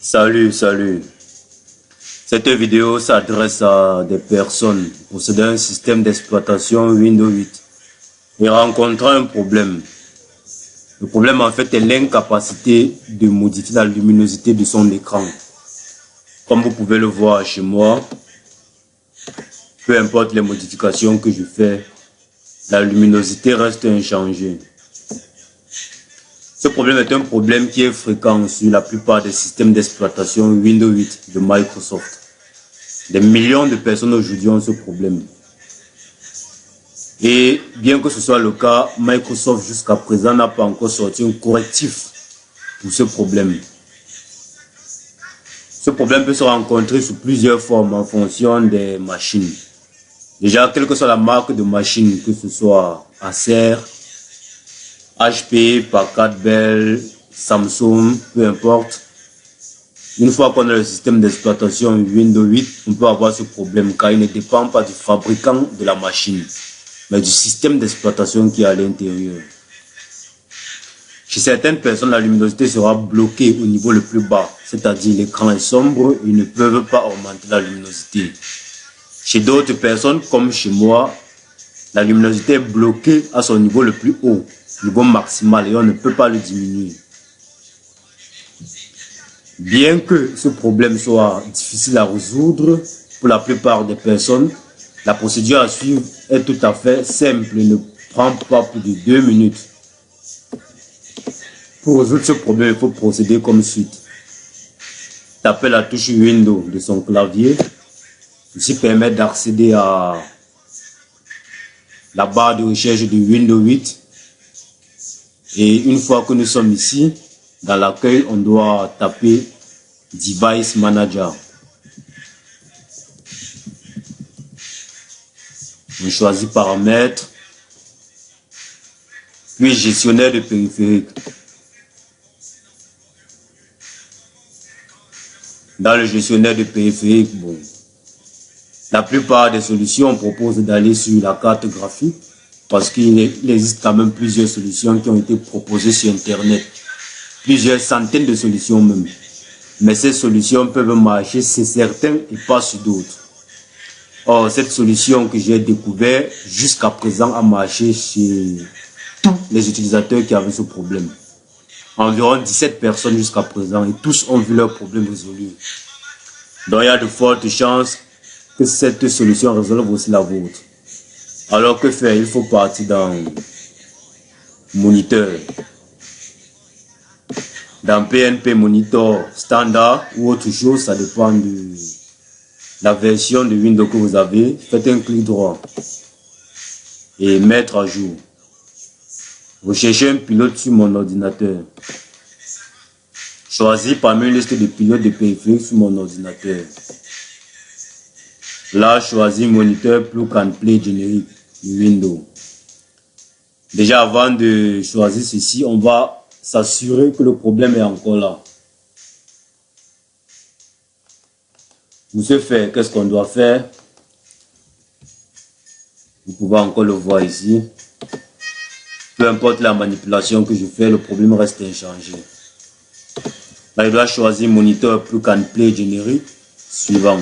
Salut. Cette vidéo s'adresse à des personnes possédant un système d'exploitation Windows 8 et rencontrant un problème. Le problème en fait est l'incapacité de modifier la luminosité de son écran. Comme vous pouvez le voir chez moi, peu importe les modifications que je fais, la luminosité reste inchangée. Ce problème est un problème qui est fréquent sur la plupart des systèmes d'exploitation Windows 8 de Microsoft. Des millions de personnes aujourd'hui ont ce problème. Et bien que ce soit le cas, Microsoft jusqu'à présent n'a pas encore sorti un correctif pour ce problème. Ce problème peut se rencontrer sous plusieurs formes en fonction des machines. Déjà, quelle que soit la marque de machine, que ce soit Acer, HP, Packard Bell, Samsung, peu importe. Une fois qu'on a le système d'exploitation Windows 8, on peut avoir ce problème car il ne dépend pas du fabricant de la machine, mais du système d'exploitation qui est à l'intérieur. Chez certaines personnes, la luminosité sera bloquée au niveau le plus bas, c'est-à-dire l'écran est sombre et ils ne peuvent pas augmenter la luminosité. Chez d'autres personnes, comme chez moi, la luminosité est bloquée à son niveau le plus haut, niveau maximal, et on ne peut pas le diminuer. Bien que ce problème soit difficile à résoudre pour la plupart des personnes, la procédure à suivre est tout à fait simple et ne prend pas plus de 2 minutes. Pour résoudre ce problème, il faut procéder comme suit. Taper la touche Windows de son clavier. Ceci permet d'accéder à la barre de recherche de Windows 8. Et une fois que nous sommes ici, dans l'accueil, on doit taper Device Manager. On choisit Paramètres, puis Gestionnaire de périphériques. Dans le gestionnaire de périphériques, la plupart des solutions proposent d'aller sur la carte graphique parce qu'il existe quand même plusieurs solutions qui ont été proposées sur Internet. Plusieurs centaines de solutions même. Mais ces solutions peuvent marcher, c'est certain, et pas sur d'autres. Or, cette solution que j'ai découverte jusqu'à présent a marché chez tous les utilisateurs qui avaient ce problème. Environ 17 personnes jusqu'à présent et tous ont vu leur problème résolu. Donc, il y a de fortes chances que cette solution résolve aussi la vôtre. Alors, que faire? Il faut partir dans Moniteur. Dans PNP Monitor standard ou autre chose, ça dépend de la version de Windows que vous avez. Faites un clic droit et mettre à jour. Recherchez un pilote sur mon ordinateur. Choisis parmi une liste de pilotes de périphériques sur mon ordinateur. Là, choisis Moniteur Plug and Play générique de Windows. Déjà, avant de choisir ceci, on va s'assurer que le problème est encore là. Pour ce faire, qu'est-ce qu'on doit faire? Vous pouvez encore le voir ici. Peu importe la manipulation que je fais, le problème reste inchangé. Là, il doit choisir Moniteur Plug and Play générique suivant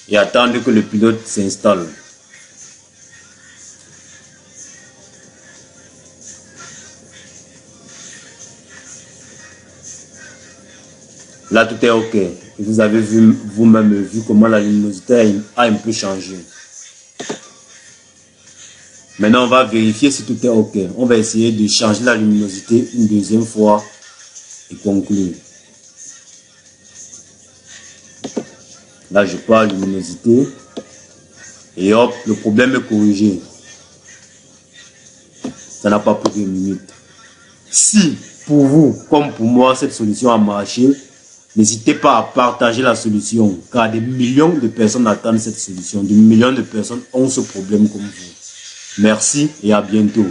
et attendre que le pilote s'installe. Là, tout est OK. Et vous avez vu vous-même comment la luminosité a un peu changé. Maintenant, on va vérifier si tout est OK. On va essayer de changer la luminosité une deuxième fois et conclure. Là, je prends la luminosité et hop, le problème est corrigé. Ça n'a pas pris 2 minutes. Si pour vous, comme pour moi, cette solution a marché, n'hésitez pas à partager la solution, car des millions de personnes attendent cette solution. Des millions de personnes ont ce problème comme vous. Merci et à bientôt.